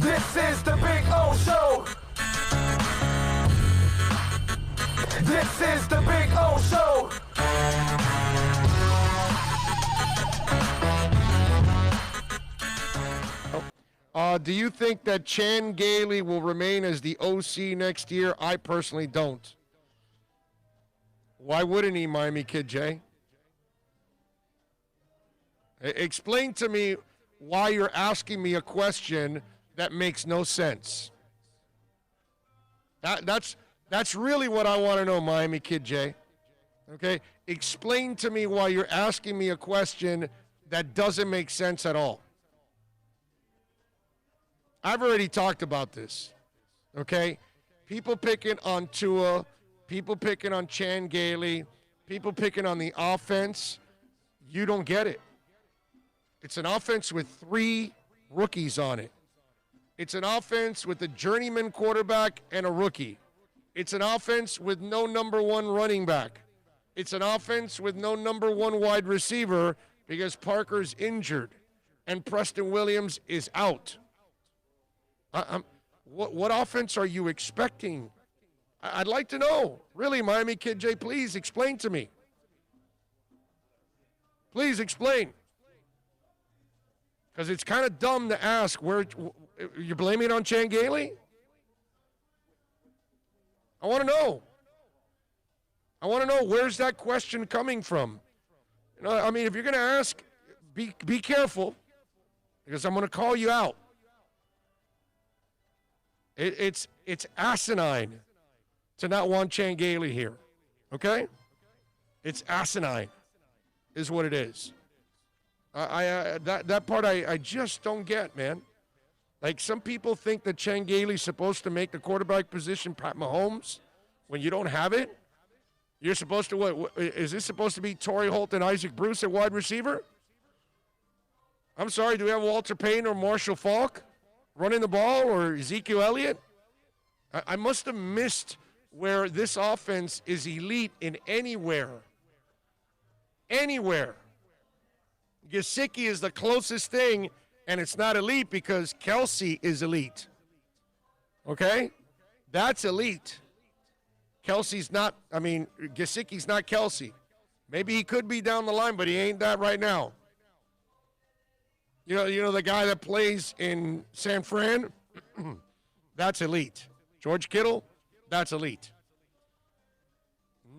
This is the Big O Show. This is the Big O Show. Do you think that Chan Gailey will remain as the OC next year? I personally don't. Why wouldn't he, Miami Kid Jay? Explain to me why you're asking me a question that makes no sense. That's really what I want to know, Miami Kid Jay. Okay? Explain to me why you're asking me a question that doesn't make sense at all. I've already talked about this, okay? People picking on Tua, people picking on Chan Gailey, people picking on the offense. You don't get it. It's an offense with 3 rookies on it. It's an offense with a journeyman quarterback and a rookie. It's an offense with no number 1 running back. It's an offense with no number 1 wide receiver because Parker's injured and Preston Williams is out. What offense are you expecting? I'd like to know. Really, Miami Kid J, please explain to me. Please explain. Because it's kind of dumb to ask where you're blaming it on Chan Gailey? I want to know. I want to know where's that question coming from. You know, I mean, if you're going to ask, be careful because I'm going to call you out. It's asinine to not want Chan Gailey here, okay? It's asinine is what it is. That part I just don't get, man. Like, some people think that Chan Gailey's supposed to make the quarterback position Pat Mahomes when you don't have it. You're supposed to, what is this supposed to be Torrey Holt and Isaac Bruce at wide receiver? I'm sorry, do we have Walter Payton or Marshall Faulk running the ball, or Ezekiel Elliott? I must have missed where this offense is elite in anywhere. Anywhere. Gesicki is the closest thing, and it's not elite because Kelsey is elite. Okay? That's elite. Kelsey's not, Gesicki's not Kelsey. Maybe he could be down the line, but he ain't that right now. You know the guy that plays in San Fran? That's elite. George Kittle? That's elite.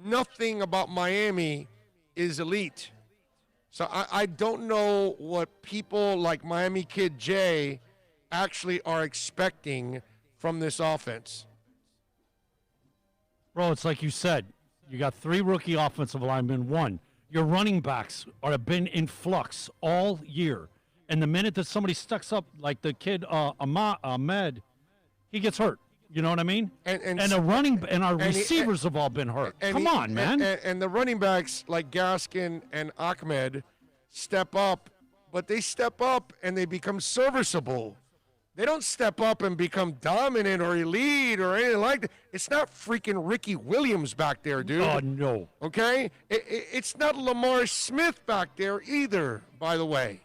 Nothing about Miami is elite. So I don't know what people like Miami Kid J actually are expecting from this offense. Bro, it's like you said. You got 3 rookie offensive linemen, 1. Your running backs have been in flux all year. And the minute that somebody stucks up, like the kid Ahmed, he gets hurt. You know what I mean? And our receivers have all been hurt. Come on, man. And the running backs like Gaskin and Ahmed step up, but they step up and they become serviceable. They don't step up and become dominant or elite or anything like that. It's not freaking Ricky Williams back there, dude. Oh, no. Okay? It's not Lamar Smith back there either, by the way.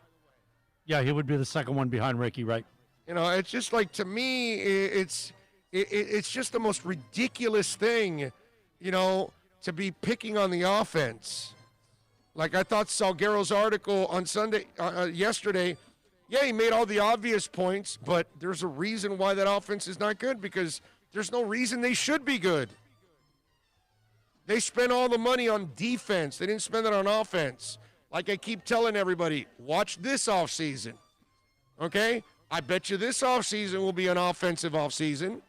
Yeah, he would be the second one behind Ricky, right? You know, it's just like, to me, it's just the most ridiculous thing, you know, to be picking on the offense. Like, I thought Salguero's article on yesterday, yeah, he made all the obvious points, but there's a reason why that offense is not good, because there's no reason they should be good. They spent all the money on defense. They didn't spend it on offense. Like I keep telling everybody, watch this offseason, okay? I bet you this offseason will be an offensive offseason.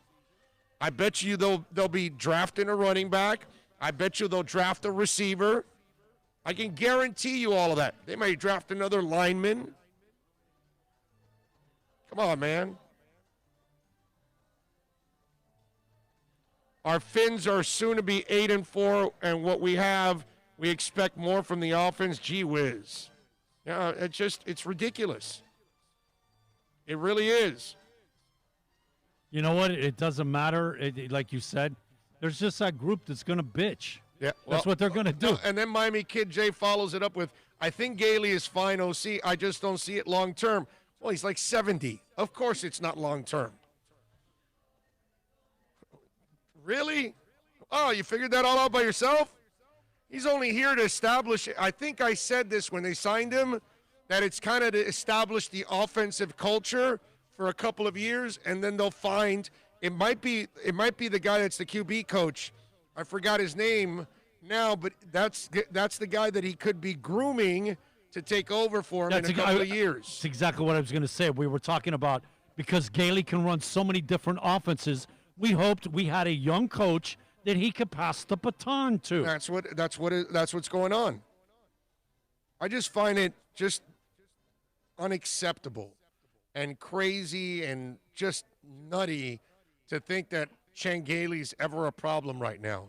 I bet you they'll be drafting a running back. I bet you they'll draft a receiver. I can guarantee you all of that. They may draft another lineman. Come on, man. Our Finns are soon to be 8-4, and what we have, we expect more from the offense. Gee whiz. Yeah, it's ridiculous. It really is. You know what? It doesn't matter. Like you said, there's just that group that's going to bitch. Yeah, that's what they're going to do. And then Miami Kid J follows it up with, I think Gailey is fine OC. I just don't see it long term. Well, he's like 70. Of course it's not long term. Really? Oh, you figured that all out by yourself? He's only here to establish, I think I said this when they signed him, that it's kind of to establish the offensive culture for a couple of years, and then they'll find it might be the guy that's the QB coach. I forgot his name now, but that's the guy that he could be grooming to take over for him in a couple of years. That's exactly what I was going to say. We were talking about because Gailey can run so many different offenses. We hoped we had a young coach that he could pass the baton to. That's what's going on. I just find it just unacceptable and crazy and just nutty to think that Gailey's ever a problem right now.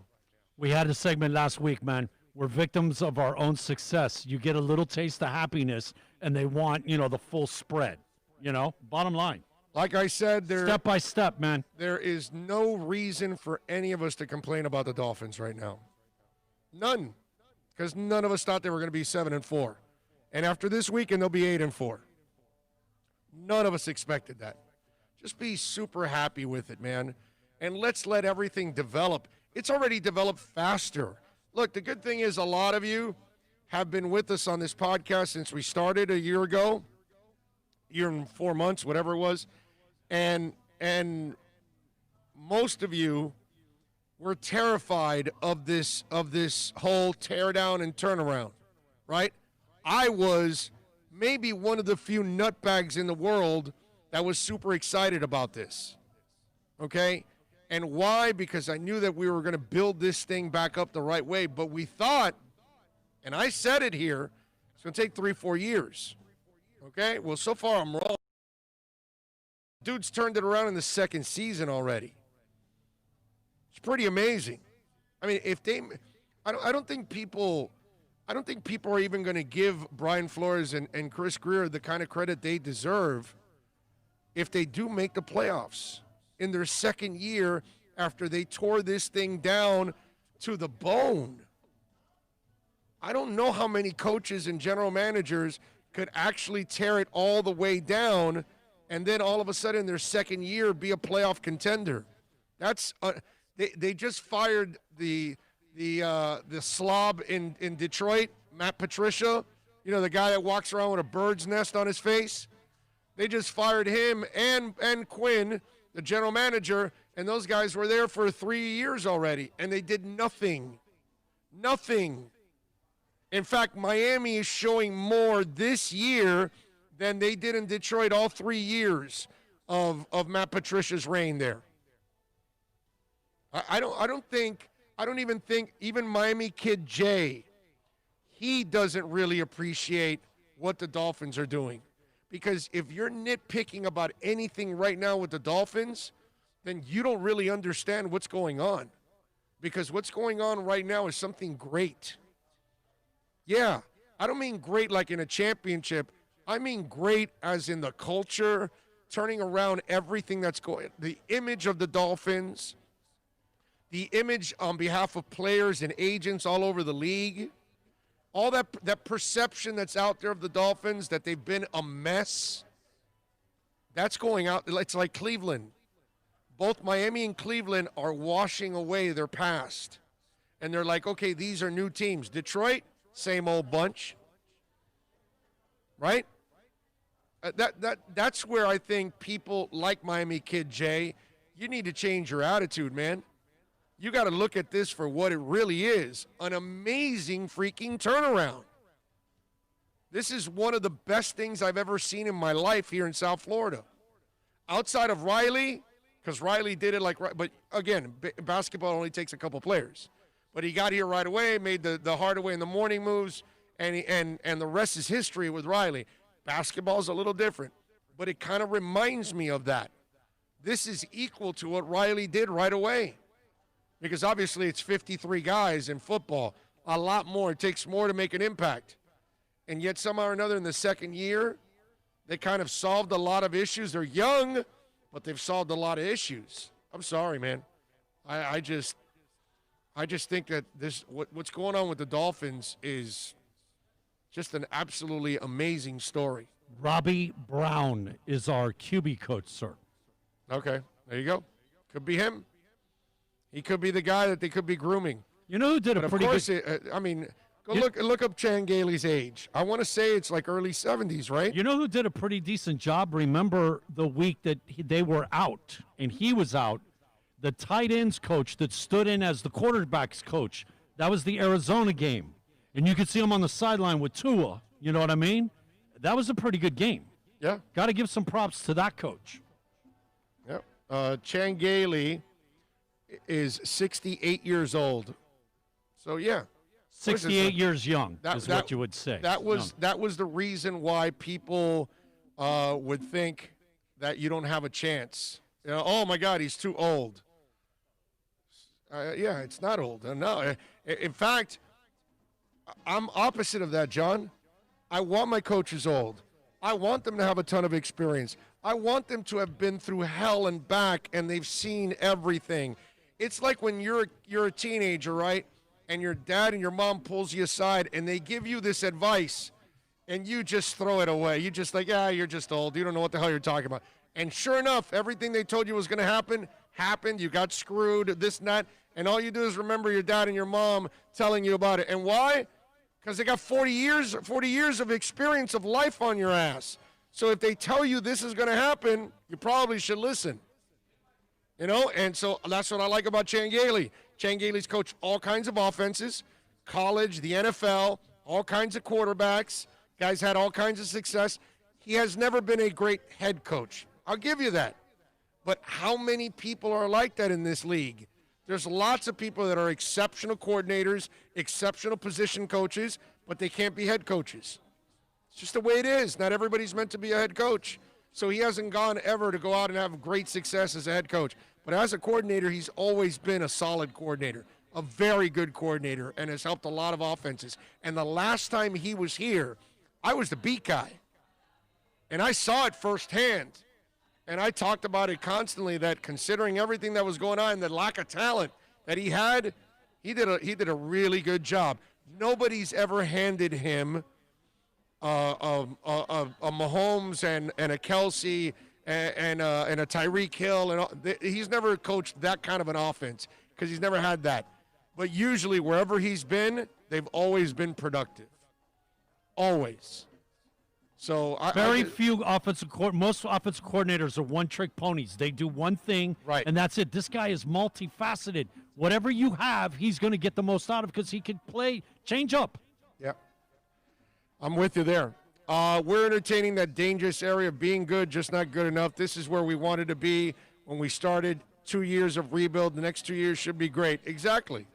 We had a segment last week, man. We're victims of our own success. You get a little taste of happiness, and they want, the full spread. Bottom line. Like I said, step by step, man. There is no reason for any of us to complain about the Dolphins right now. None. Because none of us thought they were going to be 7-4. And after this weekend, they'll be 8-4. None of us expected that. Just be super happy with it, man. And let's let everything develop. It's already developed faster. Look, the good thing is a lot of you have been with us on this podcast since we started a year ago, year and 4 months, whatever it was. And most of you were terrified of this whole tear down and turnaround, right? I was maybe one of the few nutbags in the world that was super excited about this, okay? And why? Because I knew that we were going to build this thing back up the right way, but we thought, and I said it here, it's going to take 3-4 years, okay? Well, so far I'm wrong. Dude's turned it around in the second season already. It's pretty amazing. I mean, I don't think people are even going to give Brian Flores and Chris Greer the kind of credit they deserve if they do make the playoffs in their second year after they tore this thing down to the bone. I don't know how many coaches and general managers could actually tear it all the way down and then all of a sudden their second year be a playoff contender. That's they just fired the slob in Detroit, Matt Patricia, the guy that walks around with a bird's nest on his face. They just fired him and Quinn, the general manager, and those guys were there for 3 years already, and they did nothing. Nothing. In fact, Miami is showing more this year than they did in Detroit all 3 years of Matt Patricia's reign there. I don't even think Miami kid Jay, he doesn't really appreciate what the Dolphins are doing. Because if you're nitpicking about anything right now with the Dolphins, then you don't really understand what's going on. Because what's going on right now is something great. Yeah, I don't mean great like in a championship. I mean great as in the culture, turning around everything that's going, the image of the Dolphins, the image on behalf of players and agents all over the league, all that perception that's out there of the Dolphins, that they've been a mess, that's going out. It's like Cleveland. Both Miami and Cleveland are washing away their past. And they're like, okay, these are new teams. Detroit, same old bunch. Right? That's where I think people like Miami kid Jay, you need to change your attitude, man. You got to look at this for what it really is, an amazing freaking turnaround. This is one of the best things I've ever seen in my life here in South Florida. Outside of Riley, because Riley did it but again, basketball only takes a couple players. But he got here right away, made the Hardaway in the morning moves, and the rest is history with Riley. Basketball's a little different, but it kind of reminds me of that. This is equal to what Riley did right away. Because obviously it's 53 guys in football, a lot more. It takes more to make an impact. And yet somehow or another in the second year, they kind of solved a lot of issues. They're young, but they've solved a lot of issues. I'm sorry, man. I just think that what's going on with the Dolphins is just an absolutely amazing story. Robbie Brown is our QB coach, sir. Okay, there you go. Could be him. He could be the guy that they could be grooming. You know who did But a of pretty course, good... go look up Chan Gailey's age. I want to say it's like early 70s, right? You know who did a pretty decent job? Remember the week that they were out and he was out? The tight ends coach that stood in as the quarterback's coach. That was the Arizona game. And you could see him on the sideline with Tua. You know what I mean? That was a pretty good game. Yeah. Got to give some props to that coach. Yep. Chan Gailey is 68 years old. So, yeah. 68 years young is what you would say. That was the reason why people would think that you don't have a chance. You know, oh, my God, he's too old. Yeah, it's not old. No. In fact, I'm opposite of that, John. I want my coaches old. I want them to have a ton of experience. I want them to have been through hell and back, and they've seen everything. It's like when you're a teenager, right? And your dad and your mom pulls you aside, and they give you this advice, and you just throw it away. You just like, yeah, you're just old. You don't know what the hell you're talking about. And sure enough, everything they told you was going to happen happened. You got screwed, this and that. And all you do is remember your dad and your mom telling you about it. And why? Because they got 40 years of experience of life on your ass. So if they tell you this is going to happen, you probably should listen. You know, and so that's what I like about Chan Gailey. Chan Gailey's coached all kinds of offenses, college, the NFL, all kinds of quarterbacks. Guys had all kinds of success. He has never been a great head coach. I'll give you that. But how many people are like that in this league? There's lots of people that are exceptional coordinators, exceptional position coaches, but they can't be head coaches. It's just the way it is. Not everybody's meant to be a head coach. So he hasn't gone ever to go out and have great success as a head coach. But as a coordinator, he's always been a solid coordinator, a very good coordinator, and has helped a lot of offenses. And the last time he was here, I was the beat guy. And I saw it firsthand. And I talked about it constantly, that considering everything that was going on, the lack of talent that he had, he did a really good job. Nobody's ever handed him a Mahomes and a Kelsey and a Tyreek Hill. And he's never coached that kind of an offense because he's never had that. But usually wherever he's been, they've always been productive. Always. So few offensive most offensive coordinators are one-trick ponies. They do one thing, right, and that's it. This guy is multifaceted. Whatever you have, he's going to get the most out of because he can play change up. Yep. I'm with you there. We're entertaining that dangerous area of being good, just not good enough. This is where we wanted to be when we started. 2 years of rebuild. The next 2 years should be great. Exactly.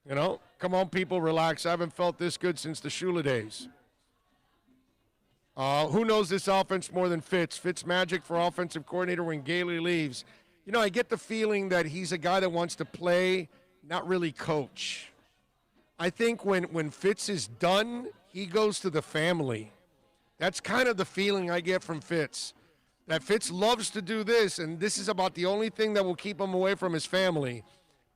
You know, come on, people, relax. I haven't felt this good since the Shula days. Who knows this offense more than Fitz? Fitz magic for offensive coordinator when Gailey leaves. You know, I get the feeling that he's a guy that wants to play, not really coach. I think when Fitz is done, he goes to the family. That's kind of the feeling I get from Fitz. That Fitz loves to do this, and this is about the only thing that will keep him away from his family.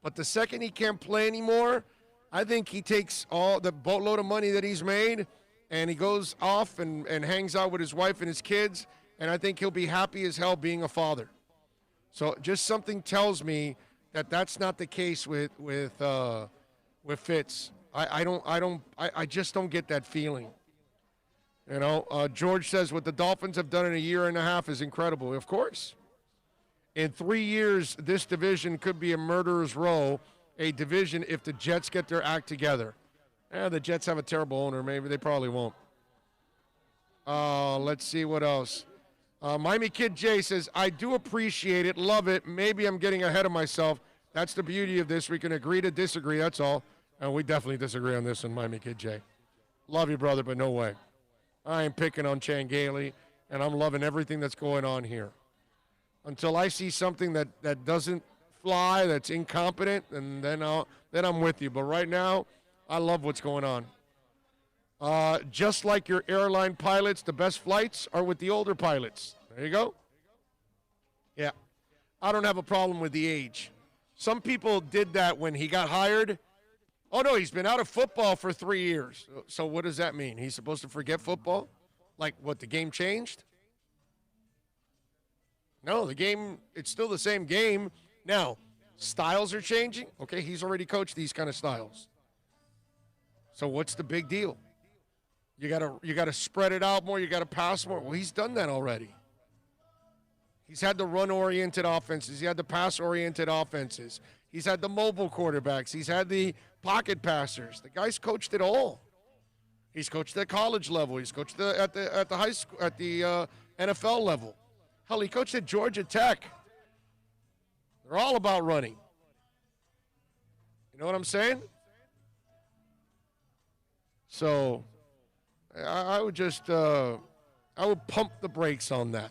But the second he can't play anymore, I think he takes all the boatload of money that he's made and he goes off and hangs out with his wife and his kids, and I think he'll be happy as hell being a father. So just something tells me that that's not the case with Fitz. I just don't get that feeling. You know, George says what the Dolphins have done in a year and a half is incredible. Of course. In 3 years, this division could be a murderer's row, a division if the Jets get their act together. The Jets have a terrible owner. Maybe they probably won't. Let's see what else. Miami Kid J says, I do appreciate it, love it. Maybe I'm getting ahead of myself. That's the beauty of this. We can agree to disagree, that's all. And we definitely disagree on this one, Miami Kid J. Love you, brother, but no way. I am picking on Chan Gailey, and I'm loving everything that's going on here. Until I see something that doesn't fly, that's incompetent, and then I'm with you. But right now, I love what's going on. Just like your airline pilots, the best flights are with the older pilots. There you go. Yeah. I don't have a problem with the age. Some people did that when he got hired. Oh, no, he's been out of football for 3 years. So what does that mean? He's supposed to forget football? Like, what, the game changed? No, the game, it's still the same game. Now, styles are changing. Okay, he's already coached these kind of styles. So what's the big deal? You gotta spread it out more. You gotta pass more. Well, he's done that already. He's had the run-oriented offenses. He had the pass-oriented offenses. He's had the mobile quarterbacks. He's had the pocket passers. The guy's coached it all. He's coached at college level. He's coached at the high school, at the NFL level. Hell, he coached at Georgia Tech. They're all about running. You know what I'm saying? So I would just I would pump the brakes on that.